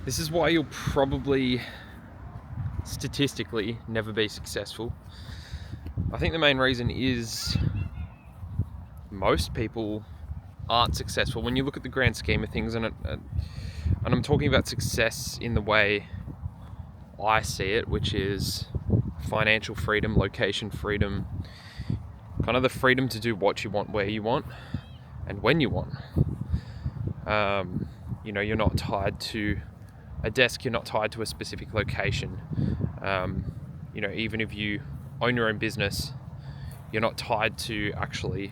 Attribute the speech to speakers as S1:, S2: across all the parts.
S1: This is why you'll probably statistically never be successful. I think the main reason is most people aren't successful when you look at the grand scheme of things, and I'm talking about success in the way I see it, which is financial freedom, location freedom, kind of the freedom to do what you want, where you want, and when you want. You're not tied to a desk, you're not tied to a specific location. Even if you own your own business, you're not tied to actually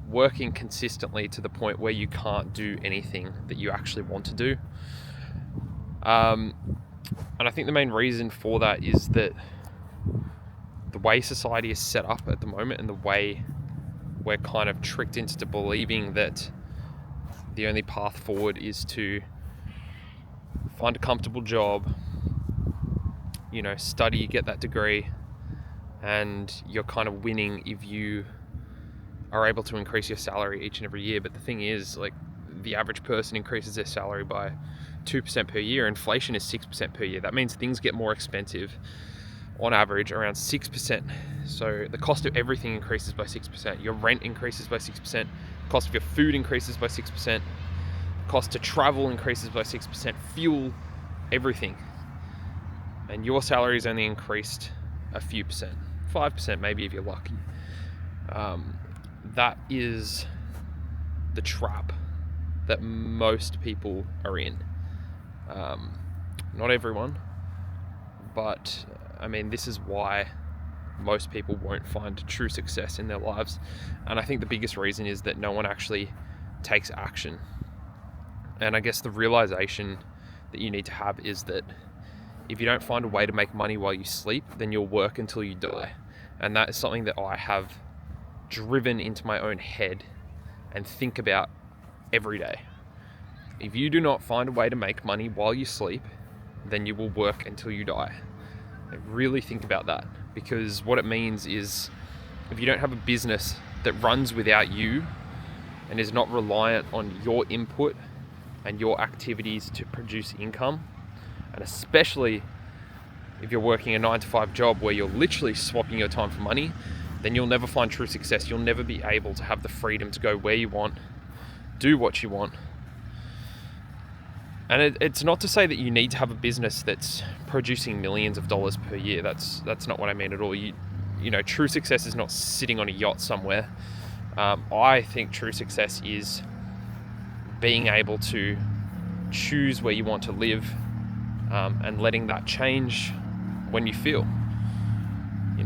S1: working consistently to the point where you can't do anything that you actually want to do. And I think the main reason for that is that the way society is set up at the moment, and the way we're kind of tricked into believing that the only path forward is to find a comfortable job, study, get that degree, and you're kind of winning if you are able to increase your salary each and every year. But the thing is, the average person increases their salary by 2% per year. Inflation is 6% per year. That means things get more expensive on average around 6%. So the cost of everything increases by 6%. Your rent increases by 6%. The cost of your food increases by 6%. The cost to travel increases by 6%. Fuel, everything. And your salary is only increased a few percent. 5% maybe if you're lucky. That is the trap that most people are in. Not everyone, but this is why most people won't find true success in their lives. And I think the biggest reason is that no one actually takes action. And I guess the realization that you need to have is that if you don't find a way to make money while you sleep, then you'll work until you die. And that is something that I have driven into my own head and think about every day. If you do not find a way to make money while you sleep, then you will work until you die. And really think about that, because what it means is if you don't have a business that runs without you and is not reliant on your input and your activities to produce income, and especially if you're working a 9-to-5 job where you're literally swapping your time for money, then you'll never find true success. You'll never be able to have the freedom to go where you want, do what you want. And it's not to say that you need to have a business that's producing millions of dollars per year. That's not what I mean at all. True success is not sitting on a yacht somewhere. I think true success is being able to choose where you want to live, and letting that change when you feel.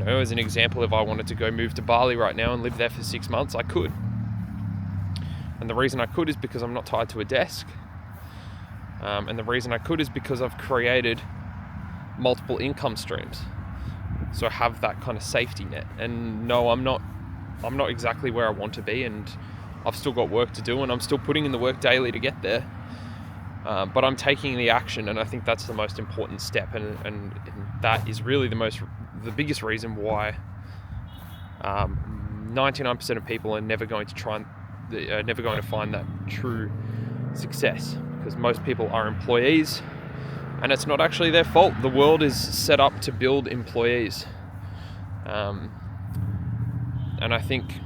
S1: As an example, if I wanted to go move to Bali right now and live there for 6 months, I could. And the reason I could is because I'm not tied to a desk. And the reason I could is because I've created multiple income streams. So I have that kind of safety net. And no, I'm not exactly where I want to be, and I've still got work to do, and I'm still putting in the work daily to get there. But I'm taking the action, and I think that's the most important step, and that is really the biggest reason why 99% of people are never going to find that true success, because most people are employees, and it's not actually their fault. The world is set up to build employees, and I think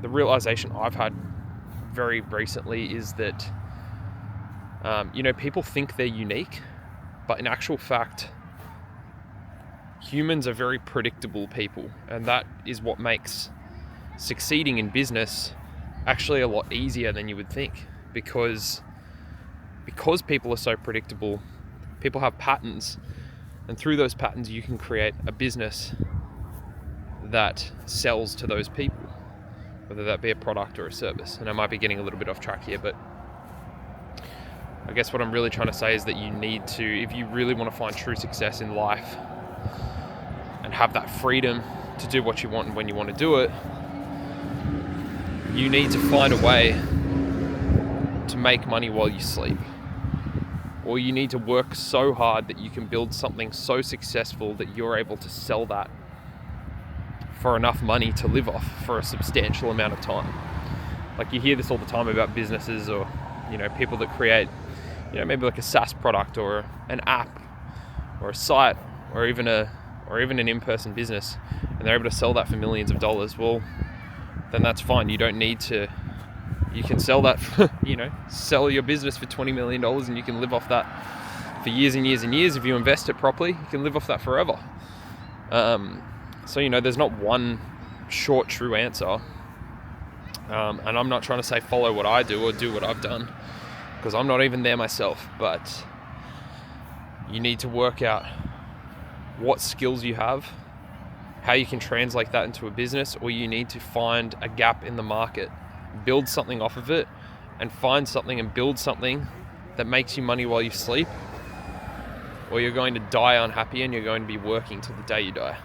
S1: the realization I've had very recently is that people think they're unique, but in actual fact, humans are very predictable people, and that is what makes succeeding in business actually a lot easier than you would think, because people are so predictable, people have patterns, and through those patterns you can create a business that sells to those people, whether that be a product or a service. And I might be getting a little bit off track here, but I guess what I'm really trying to say is that you need to, if you really want to find true success in life and have that freedom to do what you want and when you want to do it, you need to find a way to make money while you sleep. Or you need to work so hard that you can build something so successful that you're able to sell that for enough money to live off for a substantial amount of time. Like, you hear this all the time about businesses, or people that create maybe like a SaaS product or an app or a site or even an in-person business, and they're able to sell that for millions of dollars, well, then that's fine. You don't need to. You can sell that for, sell your business for $20 million and you can live off that for years and years and years. If you invest it properly, you can live off that forever. So there's not one short, true answer. And I'm not trying to say follow what I do or do what I've done, because I'm not even there myself. But you need to work out what skills you have, how you can translate that into a business, or you need to find a gap in the market, build something off of it, and find something and build something that makes you money while you sleep, or you're going to die unhappy and you're going to be working till the day you die.